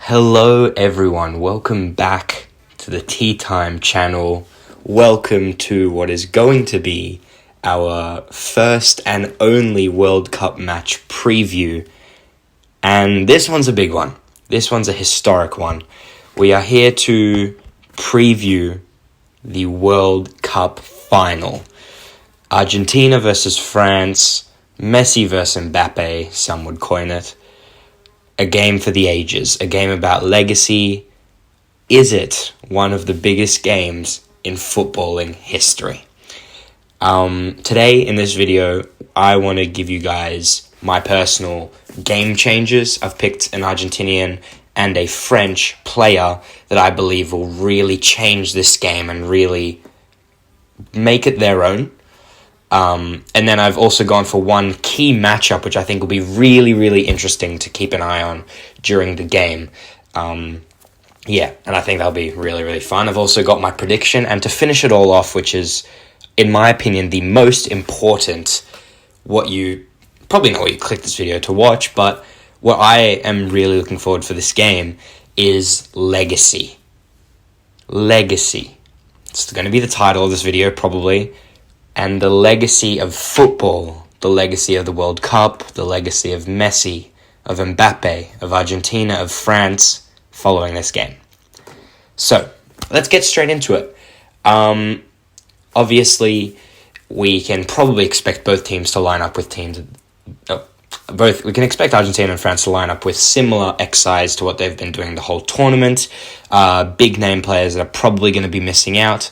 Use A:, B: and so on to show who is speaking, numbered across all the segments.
A: Hello everyone, welcome back to the Tea Time channel. Welcome to what is going to be our first and only World Cup match preview. And this one's a big one. This one's a historic one. We are here to preview the World Cup final. Argentina versus France, Messi versus Mbappe, some would coin it. A game for the ages, a game about legacy. Is it one of the biggest games in footballing history? Today in this video, I want to give you guys my personal game changers. I've picked an Argentinian and a French player that I believe will really change this game and really make it their own. And then I've also gone for one key matchup, which I think will be really, really interesting to keep an eye on during the game. And I think that'll be really, really fun. I've also got my prediction, and to finish it all off, which is, in my opinion, the most important, probably not what you clicked this video to watch, but what I am really looking forward for this game is legacy. Legacy. It's going to be the title of this video, probably. And the legacy of football, the legacy of the World Cup, the legacy of Messi, of Mbappe, of Argentina, of France, following this game. So, let's get straight into it. Obviously, we can probably expect both teams to line up with we can expect Argentina and France to line up with similar exercise to what they've been doing the whole tournament. Big name players that are probably going to be missing out.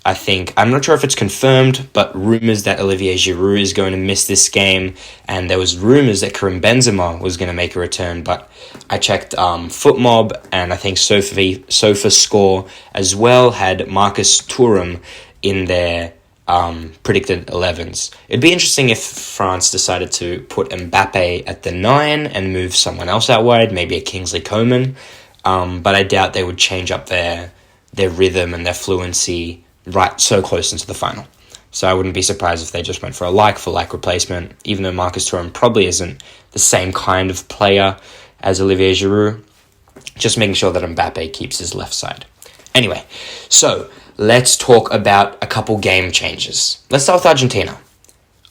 A: I'm not sure if it's confirmed, but rumors that Olivier Giroud is going to miss this game, and there was rumors that Karim Benzema was going to make a return, but I checked FootMob, and I think SofaScore as well had Marcus Thuram in their predicted 11s. It'd be interesting if France decided to put Mbappe at the 9 and move someone else out wide, maybe a Kingsley Coman, but I doubt they would change up their rhythm and their fluency right so close into the final. So I wouldn't be surprised if they just went for a like-for-like replacement, even though Marcus Thuram probably isn't the same kind of player as Olivier Giroud, just making sure that Mbappe keeps his left side. Anyway, so let's talk about a couple game changes. Let's start with Argentina.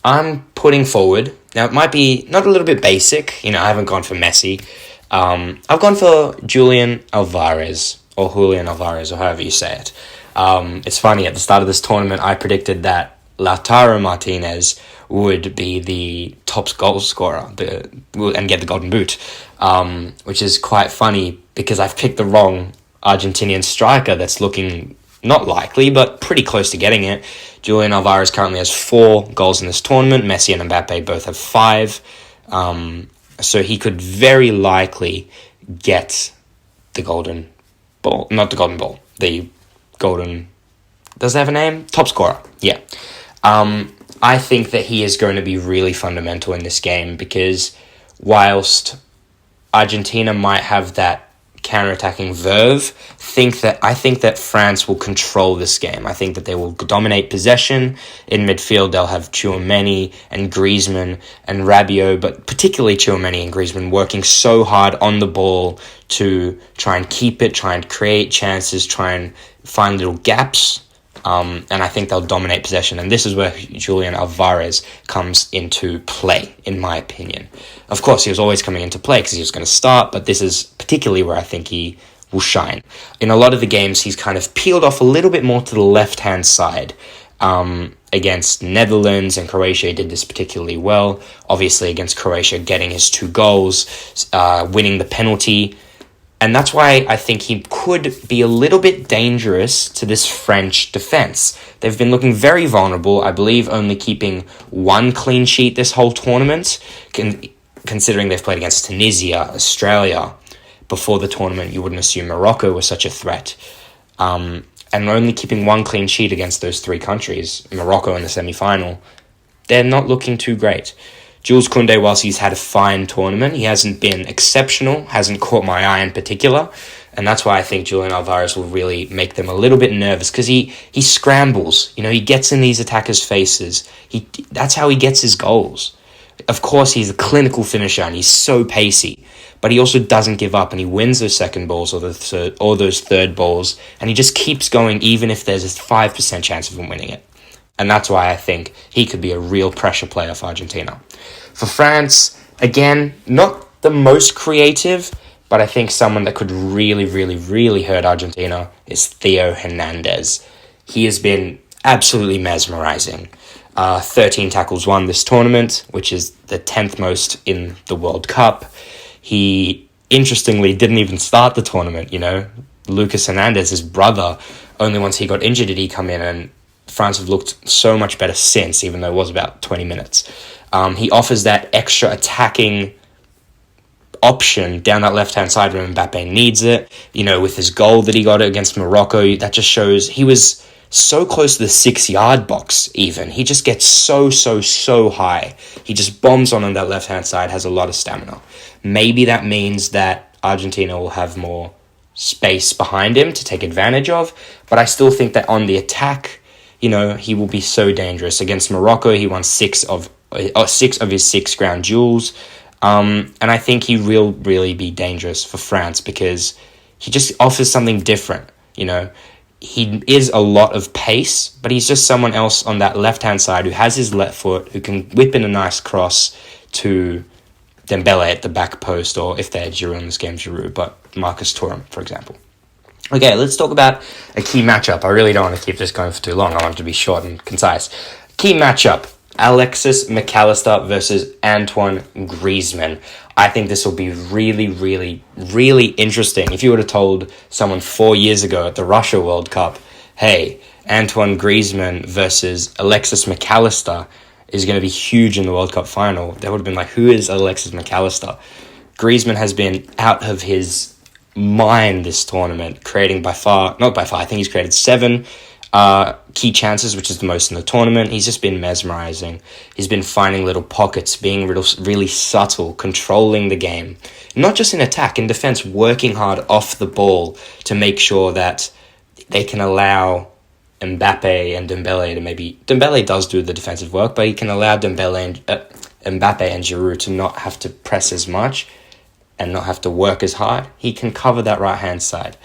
A: I'm putting forward, now it might be not a little bit basic, I haven't gone for Messi. I've gone for Julian Alvarez, or however you say it. It's funny, at the start of this tournament, I predicted that Lautaro Martinez would be the top goal scorer and get the Golden Boot, which is quite funny because I've picked the wrong Argentinian striker that's looking not likely, but pretty close to getting it. Julian Alvarez currently has 4 goals in this tournament. Messi and Mbappe both have 5. So he could very likely get the Golden Ball. Not the Golden Ball. The Golden... Does it have a name? Top scorer. Yeah. I think that he is going to be really fundamental in this game because whilst Argentina might have that counter-attacking verve, I think that France will control this game. I think that they will dominate possession. In midfield, they'll have Tchouaméni and Griezmann and Rabiot, but particularly Tchouaméni and Griezmann working so hard on the ball to try and keep it, try and create chances, try and find little gaps. And I think they'll dominate possession. And this is where Julian Alvarez comes into play, in my opinion. Of course, he was always coming into play because he was going to start, but this is particularly where I think he will shine. In a lot of the games, he's kind of peeled off a little bit more to the left-hand side. Against Netherlands and Croatia, he did this particularly well. Obviously, against Croatia, getting his 2 goals, winning the penalty. And that's why I think he could be a little bit dangerous to this French defense. They've been looking very vulnerable, I believe only keeping 1 clean sheet this whole tournament, considering they've played against Tunisia, Australia. Before the tournament, you wouldn't assume Morocco was such a threat. And only keeping 1 clean sheet against those 3 countries, Morocco in the semi-final, they're not looking too great. Jules Koundé, whilst he's had a fine tournament, he hasn't been exceptional, hasn't caught my eye in particular, and that's why I think Julian Alvarez will really make them a little bit nervous, because he scrambles, he gets in these attackers' faces, that's how he gets his goals. Of course, he's a clinical finisher, and he's so pacey, but he also doesn't give up, and he wins those second balls or those third balls, and he just keeps going even if there's a 5% chance of him winning it. And that's why I think he could be a real pressure player for Argentina. For France, again, not the most creative, but I think someone that could really, really, really hurt Argentina is Theo Hernandez. He has been absolutely mesmerizing. 13 tackles won this tournament, which is the 10th most in the World Cup. He, interestingly, didn't even start the tournament, Lucas Hernandez, his brother, only once he got injured did he come in, and France have looked so much better since, even though it was about 20 minutes. He offers that extra attacking option down that left-hand side when Mbappe needs it. With his goal that he got against Morocco, that just shows he was so close to the 6-yard box even. He just gets so high. He just bombs on that left-hand side, has a lot of stamina. Maybe that means that Argentina will have more space behind him to take advantage of, but I still think that on the attack, he will be so dangerous. Against Morocco, he won 6 of his 6 ground duels. And I think he will really be dangerous for France because he just offers something different, He is a lot of pace, but he's just someone else on that left-hand side who has his left foot, who can whip in a nice cross to Dembele at the back post, or if they had Giroud in this game, Giroud, but Marcus Thuram, for example. Okay, let's talk about a key matchup. I really don't want to keep this going for too long. I want it to be short and concise. Key matchup. Alexis McAllister versus Antoine Griezmann. I think this will be really, really, really interesting. If you would have told someone 4 years ago at the Russia World Cup, hey, Antoine Griezmann versus Alexis McAllister is going to be huge in the World Cup final, they would have been like, who is Alexis McAllister? Griezmann has been out of his mind this tournament, creating I think he's created 7 key chances, which is the most in the tournament. He's just been mesmerizing. He's been finding little pockets, being really subtle, controlling the game. Not just in attack, in defense, working hard off the ball to make sure that they can allow Mbappe and Dembele to Dembele does do the defensive work, but he can allow Mbappe and Giroud to not have to press as much and not have to work as hard. He can cover that right-hand side.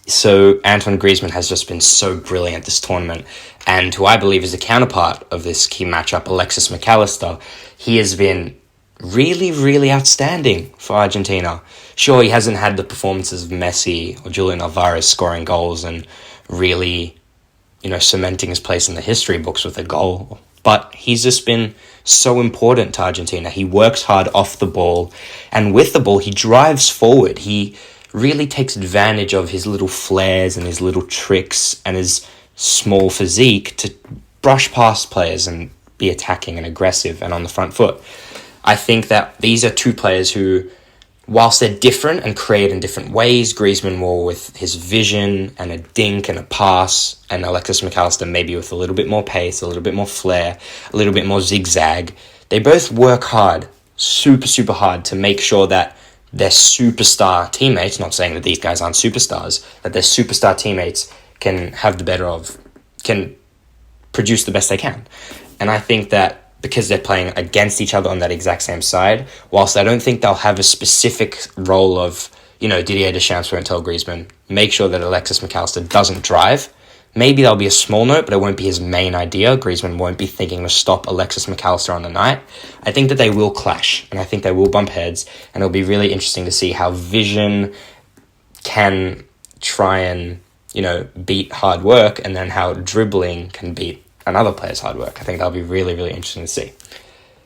A: So Antoine Griezmann has just been so brilliant this tournament, and who I believe is the counterpart of this key matchup, Alexis McAllister, he has been really, really outstanding for Argentina. Sure, he hasn't had the performances of Messi or Julian Alvarez scoring goals and really, cementing his place in the history books with a goal, but he's just been so important to Argentina. He works hard off the ball, and with the ball, he drives forward. He really takes advantage of his little flares and his little tricks and his small physique to brush past players and be attacking and aggressive and on the front foot. I think that these are two players who, whilst they're different and create in different ways, Griezmann more with his vision and a dink and a pass, and Alexis McAllister maybe with a little bit more pace, a little bit more flair, a little bit more zigzag. They both work hard, super hard, to make sure that their superstar teammates, not saying that these guys aren't superstars, that their superstar teammates can produce the best they can. And I think that because they're playing against each other on that exact same side, whilst I don't think they'll have a specific role of, Didier Deschamps won't tell Griezmann, make sure that Alexis McAllister doesn't drive. Maybe that'll be a small note, but it won't be his main idea. Griezmann won't be thinking to stop Alexis McAllister on the night. I think that they will clash, and I think they will bump heads, and it'll be really interesting to see how vision can try and, beat hard work, and then how dribbling can beat another player's hard work. I think that'll be really, really interesting to see.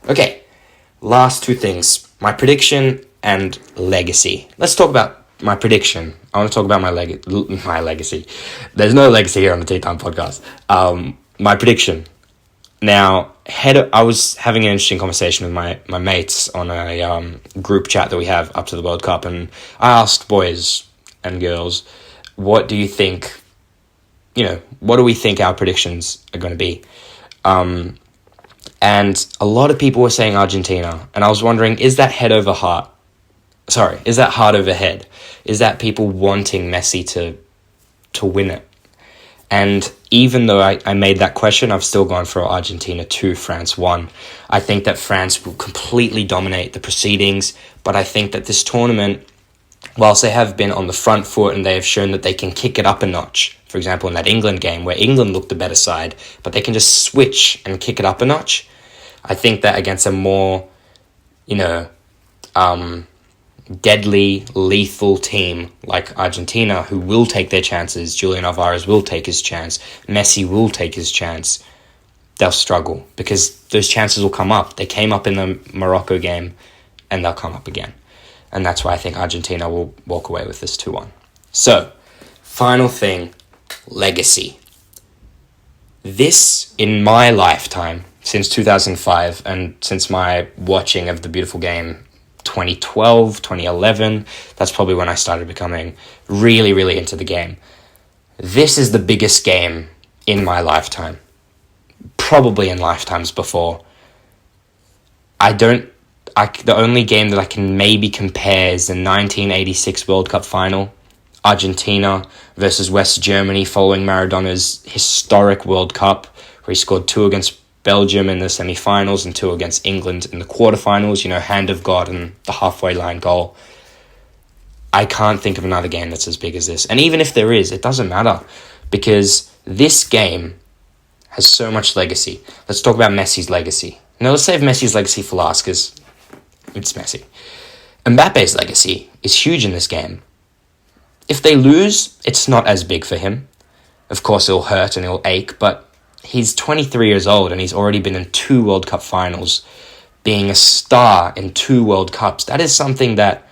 A: Okay, last 2 things. My prediction and legacy. Let's talk about my prediction. I want to talk about my legacy. There's no legacy here on the Tea Time podcast. My prediction. Now, I was having an interesting conversation with my mates on a group chat that we have up to the World Cup, and I asked boys and girls, what do you think, what do we think our predictions are going to be? And a lot of people were saying Argentina, and I was wondering, is that head over heart? Is that heart over head? Is that people wanting Messi to win it? And even though I made that question, I've still gone for Argentina 2, France 1. I think that France will completely dominate the proceedings, but I think that this tournament, whilst they have been on the front foot and they have shown that they can kick it up a notch, for example, in that England game where England looked the better side, but they can just switch and kick it up a notch, I think that against a more, deadly, lethal team like Argentina, who will take their chances, Julian Alvarez will take his chance, Messi will take his chance, they'll struggle because those chances will come up. They came up in the Morocco game and they'll come up again. And that's why I think Argentina will walk away with this 2-1. So, final thing, legacy. This, in my lifetime, since 2005, and since my watching of the beautiful game 2012, 2011, that's probably when I started becoming really, really into the game. This is the biggest game in my lifetime. Probably in lifetimes before. The only game that I can maybe compare is the 1986 World Cup final, Argentina versus West Germany following Maradona's historic World Cup, where he scored 2 against Belgium in the semi-finals and 2 against England in the quarterfinals, hand of God and the halfway line goal. I can't think of another game that's as big as this. And even if there is, it doesn't matter, because this game has so much legacy. Let's talk about Messi's legacy. Now, let's save Messi's legacy for last, because it's Messi. Mbappe's legacy is huge in this game. If they lose, it's not as big for him. Of course, it'll hurt and it'll ache, but he's 23 years old and he's already been in 2 World Cup finals, being a star in 2 World Cups. That is something that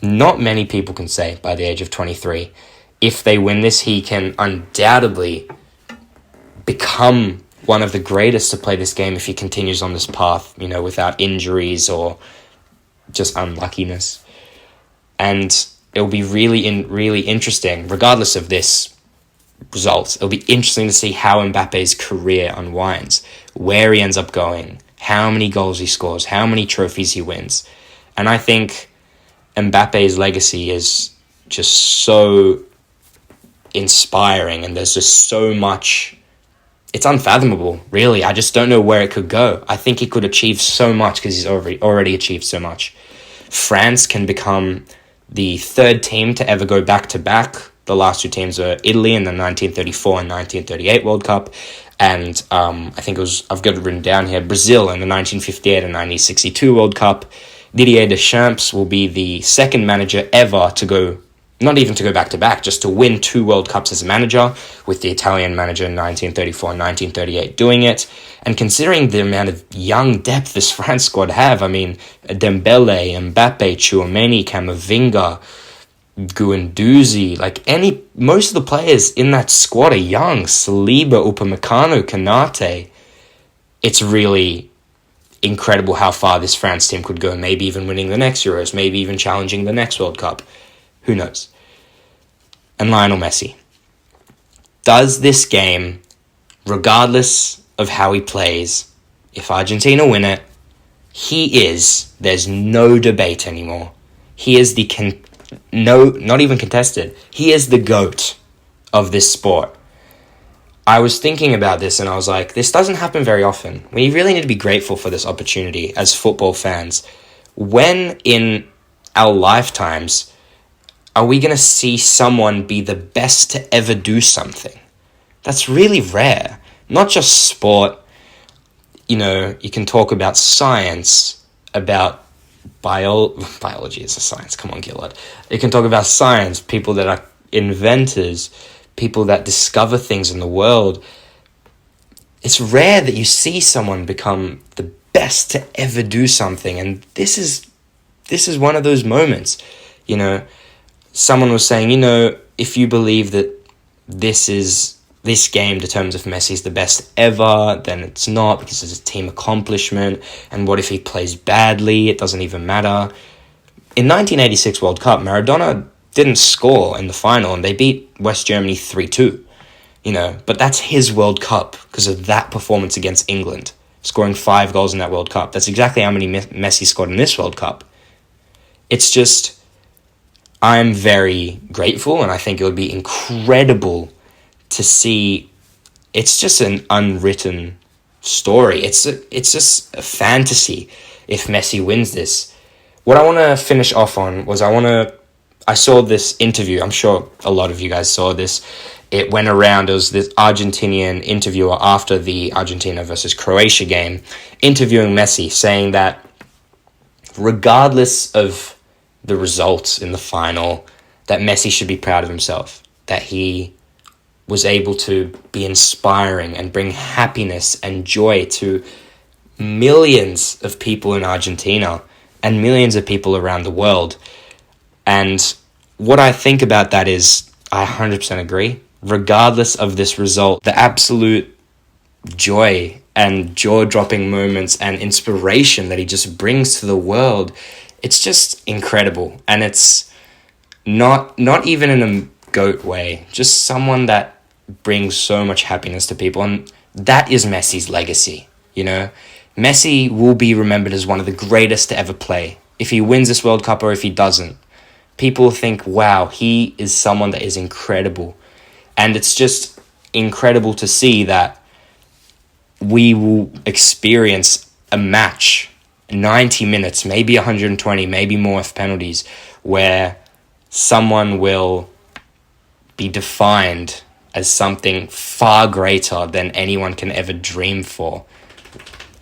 A: not many people can say by the age of 23. If they win this, he can undoubtedly become one of the greatest to play this game if he continues on this path, without injuries or just unluckiness. And it'll be really interesting, regardless of this results. It'll be interesting to see how Mbappe's career unwinds, where he ends up going, how many goals he scores, how many trophies he wins. And I think Mbappe's legacy is just so inspiring, and there's just so much. It's unfathomable, really. I just don't know where it could go. I think he could achieve so much because he's already achieved so much. France can become the 3rd team to ever go back-to-back. The last 2 teams were Italy in the 1934 and 1938 World Cup. And I think I've got it written down here, Brazil in the 1958 and 1962 World Cup. Didier Deschamps will be the 2nd manager ever to go, not even to go back-to-back, just to win 2 World Cups as a manager, with the Italian manager in 1934 and 1938 doing it. And considering the amount of young depth this France squad have, I mean, Dembele, Mbappe, Tchouameni, Camavinga, Guendouzi, most of the players in that squad are young. Saliba, Upamecano, Kanate. It's really incredible how far this France team could go, maybe even winning the next Euros, maybe even challenging the next World Cup. Who knows? And Lionel Messi. Does this game, regardless of how he plays, if Argentina win it, there's no debate anymore. He is not even contested. He is the GOAT of this sport. I was thinking about this and I was like, this doesn't happen very often. We really need to be grateful for this opportunity as football fans. When in our lifetimes are we going to see someone be the best to ever do something? That's really rare. Not just sport. You can talk about science, about biology is a science. Come on, Gilad. You can talk about science, people that are inventors, people that discover things in the world. It's rare that you see someone become the best to ever do something, and this is one of those moments. Someone was saying, if you believe that this game determines if Messi's the best ever, then it's not, because it's a team accomplishment. And what if he plays badly? It doesn't even matter. In 1986 World Cup, Maradona didn't score in the final, and they beat West Germany 3-2. But that's his World Cup because of that performance against England, scoring 5 goals in that World Cup. That's exactly how many Messi scored in this World Cup. It's just, I'm very grateful, and I think it would be incredible to see. It's just an unwritten story. It's just a fantasy if Messi wins this. What I want to finish off on was I saw this interview. I'm sure a lot of you guys saw this. It went around. It was this Argentinian interviewer after the Argentina versus Croatia game interviewing Messi, saying that regardless of the results in the final, that Messi should be proud of himself, that he was able to be inspiring and bring happiness and joy to millions of people in Argentina and millions of people around the world. And what I think about that is I 100% agree. Regardless of this result, the absolute joy and jaw-dropping moments and inspiration that he just brings to the world, it's just incredible. And it's not even in a GOAT way, just someone that brings so much happiness to people. And that is Messi's legacy, you know? Messi will be remembered as one of the greatest to ever play. If he wins this World Cup or if he doesn't, people think, wow, he is someone that is incredible. And it's just incredible to see that we will experience a match, 90 minutes, maybe 120, maybe more with penalties, where someone will be defined as something far greater than anyone can ever dream for.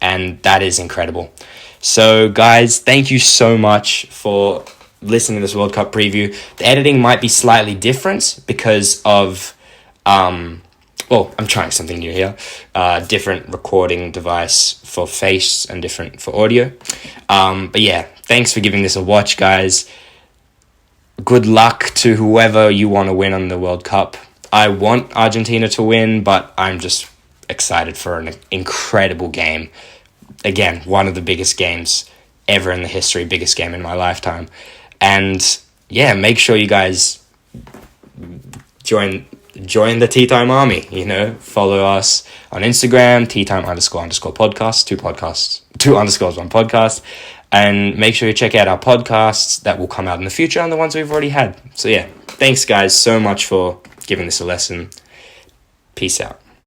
A: And that is incredible. So, guys, thank you so much for listening to this World Cup preview. The editing might be slightly different because of, I'm trying something new here. Different recording device for face and different for audio. But yeah, thanks for giving this a watch, guys. Good luck to whoever you want to win on the World Cup. I want Argentina to win, but I'm just excited for an incredible game. Again, one of the biggest games ever in the history, biggest game in my lifetime. And yeah, make sure you guys join the Tea Time Army, you know, follow us on Instagram, teatime__podcast, two underscores, one podcast, and make sure you check out our podcasts that will come out in the future and the ones we've already had. So yeah, thanks guys so much for giving this a lesson. Peace out.